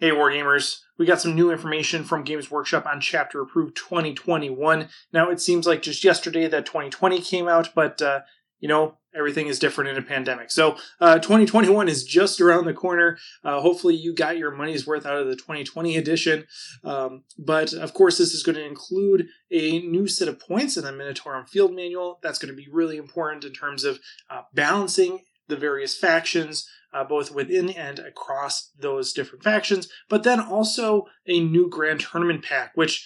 Hey Wargamers, we got some new information from Games Workshop on Chapter Approved 2021. Now it seems like just yesterday that 2020 came out, but everything is different in a pandemic. So 2021 is just around the corner. Hopefully you got your money's worth out of the 2020 edition. But of course this is going to include a new set of points in the Minotaurum Field Manual. That's going to be really important in terms of balancing the various factions, both within and across those different factions, but then also a new Grand Tournament pack, which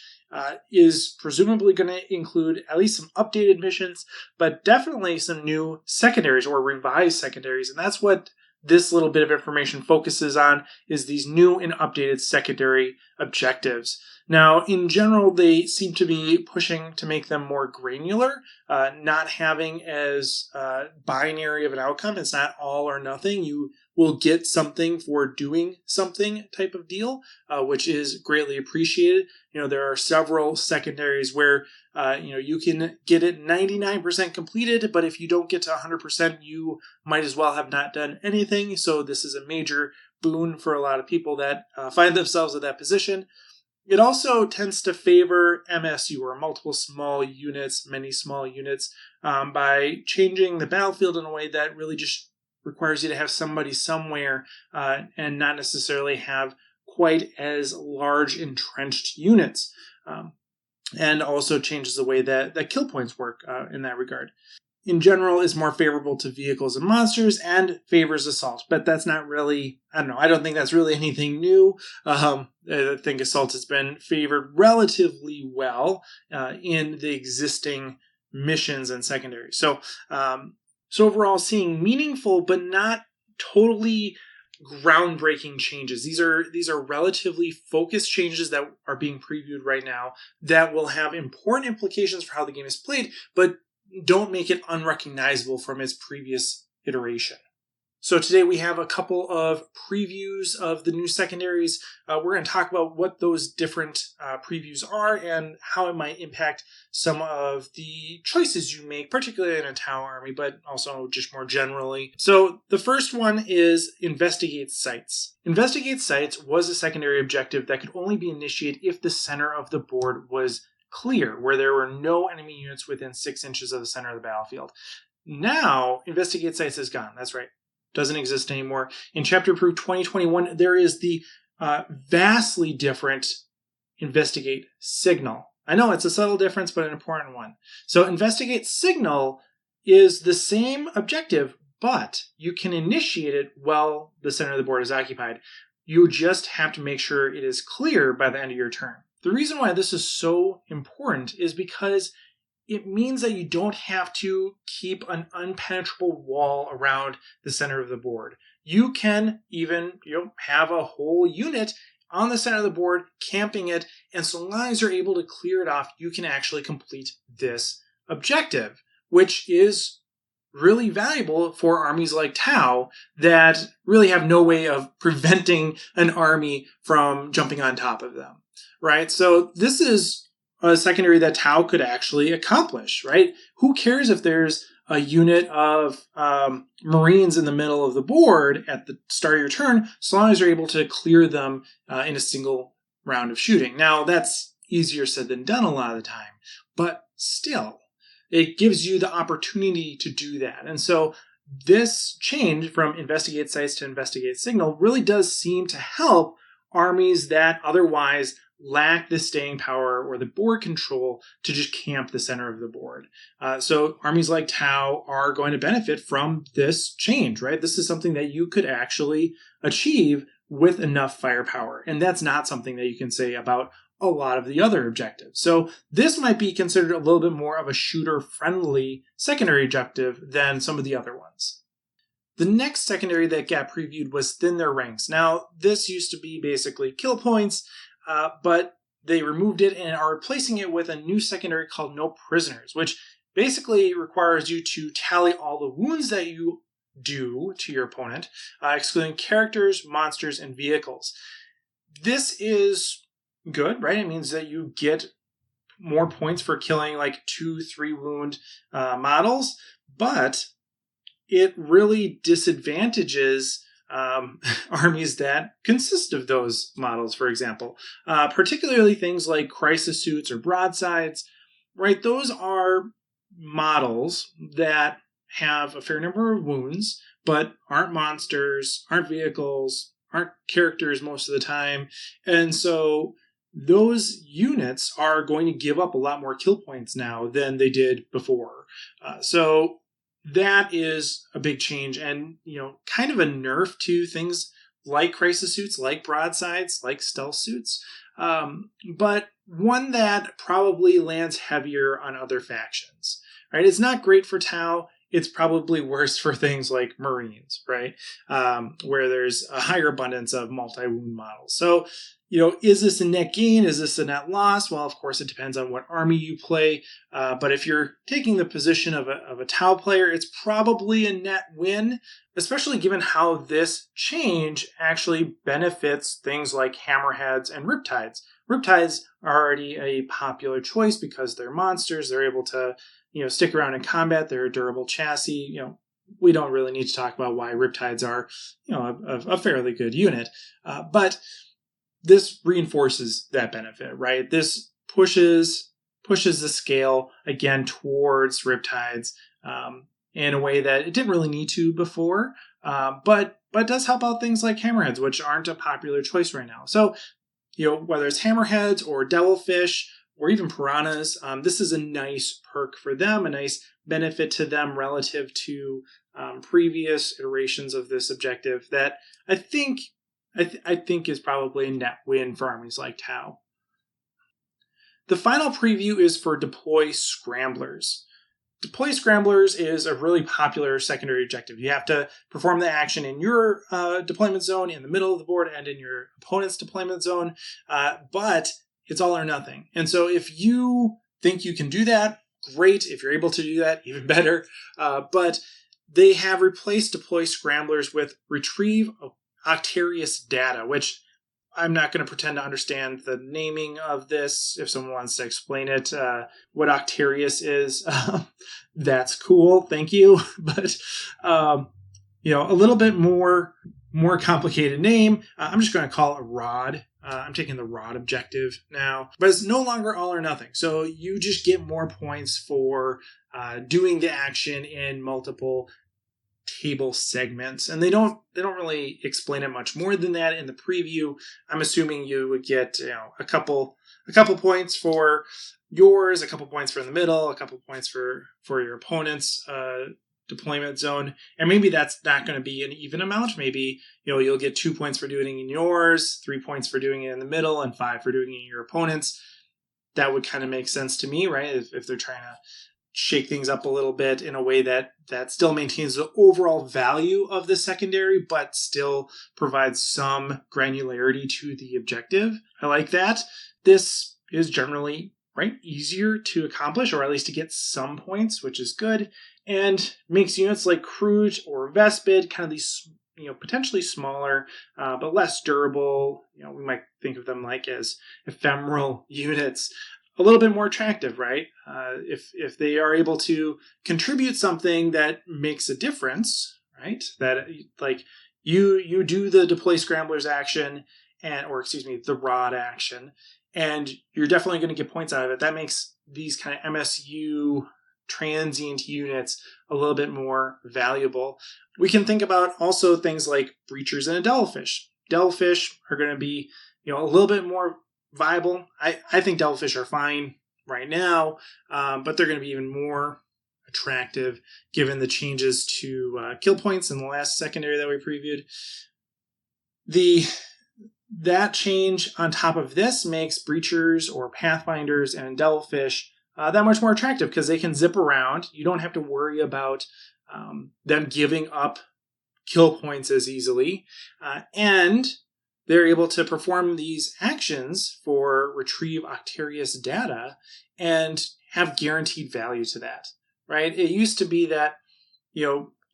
is presumably going to include at least some updated missions, but definitely some new secondaries or revised secondaries. And that's what this little bit of information focuses on, is these new and updated secondary objectives. Now, in general, they seem to be pushing to make them more granular, not having as binary of an outcome. It's not all or nothing. You will get something for doing something type of deal, which is greatly appreciated. There are several secondaries where you can get it 99% completed, but if you don't get to 100%, you might as well have not done anything. So this is a major boon for a lot of people that find themselves in that position. It also tends to favor MSU, or multiple small units, many small units, by changing the battlefield in a way that really just requires you to have somebody somewhere and not necessarily have quite as large entrenched units. And also changes the way that kill points work in that regard. In general, is more favorable to vehicles and monsters and favors assault. But that's not really, I don't think that's really anything new. I think assault has been favored relatively well in the existing missions and secondaries. So overall, seeing meaningful but not totally groundbreaking changes. These are relatively focused changes that are being previewed right now that will have important implications for how the game is played, but don't make it unrecognizable from its previous iteration. So today we have a couple of previews of the new secondaries. We're going to talk about what those different previews are and how it might impact some of the choices you make, particularly in a Tau army, but also just more generally. So the first one is Investigate Sites. Investigate Sites was a secondary objective that could only be initiated if the center of the board was clear, where there were no enemy units within 6 inches of the center of the battlefield. Now, Investigate Sites is gone. That's right. Doesn't exist anymore. In Chapter Approved 2021, there is the vastly different Investigate Signal. I know it's a subtle difference, but an important one. So Investigate Signal is the same objective, but you can initiate it while the center of the board is occupied. You just have to make sure it is clear by the end of your turn. The reason why this is so important is because it means that you don't have to keep an impenetrable wall around the center of the board. You can even have a whole unit on the center of the board, camping it, and so long as you're able to clear it off, you can actually complete this objective, which is really valuable for armies like Tau that really have no way of preventing an army from jumping on top of them. Right? So this is a secondary that Tau could actually accomplish, right? Who cares if there's a unit of Marines in the middle of the board at the start of your turn, so long as you're able to clear them in a single round of shooting. Now, that's easier said than done a lot of the time, but still, it gives you the opportunity to do that. And so this change from Investigate Sites to Investigate Signal really does seem to help armies that otherwise lack the staying power or the board control to just camp the center of the board. So armies like Tau are going to benefit from this change, right? This is something that you could actually achieve with enough firepower. And that's not something that you can say about a lot of the other objectives. So this might be considered a little bit more of a shooter-friendly secondary objective than some of the other ones. The next secondary that got previewed was Thin Their Ranks. Now, this used to be basically kill points, but they removed it and are replacing it with a new secondary called No Prisoners, which basically requires you to tally all the wounds that you do to your opponent, excluding characters, monsters, and vehicles. This is good, right? It means that you get more points for killing like 2-3 wound models, but it really disadvantages armies that consist of those models, for example. Particularly things like crisis suits or broadsides, right? Those are models that have a fair number of wounds, but aren't monsters, aren't vehicles, aren't characters most of the time. And so those units are going to give up a lot more kill points now than they did before. So that is a big change, and kind of a nerf to things like crisis suits, like broadsides, like stealth suits, but one that probably lands heavier on other factions. Right? It's not great for Tau. It's probably worse for things like Marines, right? Where there's a higher abundance of multi-wound models. So, is this a net gain? Is this a net loss? Well, of course, it depends on what army you play. But if you're taking the position of a Tau player, it's probably a net win, especially given how this change actually benefits things like Hammerheads and Riptides. Riptides are already a popular choice because they're monsters. They're able to stick around in combat. They're a durable chassis. We don't really need to talk about why Riptides are, a fairly good unit. But this reinforces that benefit, right? This pushes the scale again towards Riptides in a way that it didn't really need to before, but does help out things like Hammerheads, which aren't a popular choice right now. So, whether it's Hammerheads or Devilfish or even Piranhas, this is a nice perk for them, a nice benefit to them relative to previous iterations of this objective that I think is probably a net win for armies like Tau. The final preview is for Deploy Scramblers. Deploy Scramblers is a really popular secondary objective. You have to perform the action in your deployment zone, in the middle of the board, and in your opponent's deployment zone, but it's all or nothing. And so if you think you can do that, great. If you're able to do that, even better. But they have replaced Deploy Scramblers with Retrieve Octarius Data, which I'm not going to pretend to understand the naming of this. If someone wants to explain it, what Octarius is, that's cool. Thank you. But, a little bit more complicated name. I'm just going to call it Rod. I'm taking the Rod objective now. But it's no longer all or nothing. So you just get more points for doing the action in multiple table segments, and they don't really explain it much more than that in the preview. I'm assuming you would get a couple points for yours, a couple points for in the middle, a couple points for your opponent's deployment zone, and maybe that's not going to be an even amount. Maybe you'll get 2 points for doing it in yours, 3 points for doing it in the middle, and 5 for doing it in your opponent's. That would kind of make sense to me, right? If they're trying to shake things up a little bit in a way that still maintains the overall value of the secondary, but still provides some granularity to the objective. I like that. This is generally easier to accomplish, or at least to get some points, which is good, and makes units like Crude or Vespid kind of these potentially smaller, but less durable. We might think of them like as ephemeral units, a little bit more attractive, right? If they are able to contribute something that makes a difference, right? That like you do the Deploy Scramblers action the Rod action, and you're definitely going to get points out of it. That makes these kind of MSU transient units a little bit more valuable. We can think about also things like Breachers and a Devilfish. Devilfish are going to be a little bit more viable. I think Devilfish are fine right now, but they're going to be even more attractive given the changes to kill points in the last secondary that we previewed. That change on top of this makes Breachers or Pathfinders and Devilfish that much more attractive because they can zip around. You don't have to worry about them giving up kill points as easily, and they're able to perform these actions for Retrieve Octarius Data and have guaranteed value to that, right? It used to be that,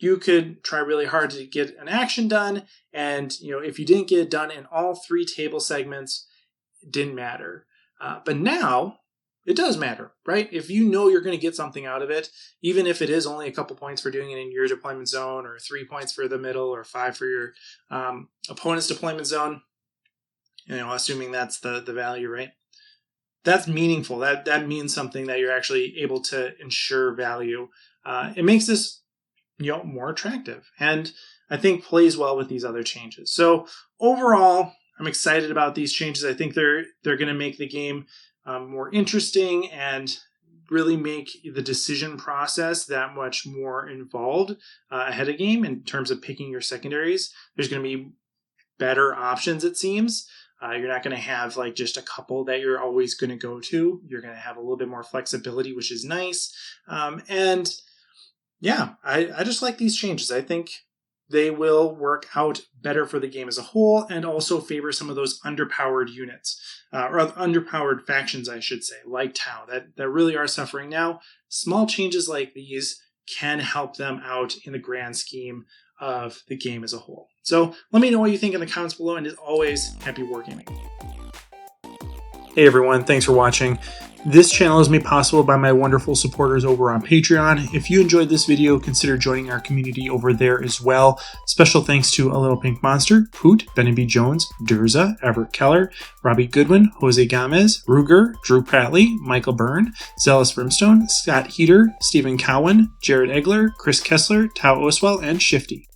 you could try really hard to get an action done, and, if you didn't get it done in all 3 table segments, it didn't matter. But now, it does matter, right? If you know you're going to get something out of it, even if it is only a couple points for doing it in your deployment zone, or 3 points for the middle, or 5 for your opponent's deployment zone, assuming that's the value, right? That's meaningful. That means something, that you're actually able to ensure value. It makes this more attractive, and I think plays well with these other changes. So overall, I'm excited about these changes. I think they're going to make the game more interesting and really make the decision process that much more involved ahead of game in terms of picking your secondaries. There's going to be better options, it seems. You're not going to have like just a couple that you're always going to go to. You're going to have a little bit more flexibility, which is nice. And yeah, I just like these changes. I think they will work out better for the game as a whole, and also favor some of those underpowered units, or underpowered factions, I should say, like Tau, that really are suffering now. Small changes like these can help them out in the grand scheme of the game as a whole. So let me know what you think in the comments below, and as always, happy wargaming. Hey everyone, thanks for watching. This channel is made possible by my wonderful supporters over on Patreon. If you enjoyed this video, consider joining our community over there as well. Special thanks to A Little Pink Monster, Poot, Benny B. Jones, Durza, Everett Keller, Robbie Goodwin, Jose Gomez, Ruger, Drew Pratley, Michael Byrne, Zealous Brimstone, Scott Heater, Stephen Cowan, Jared Egler, Chris Kessler, Tao Oswell, and Shifty.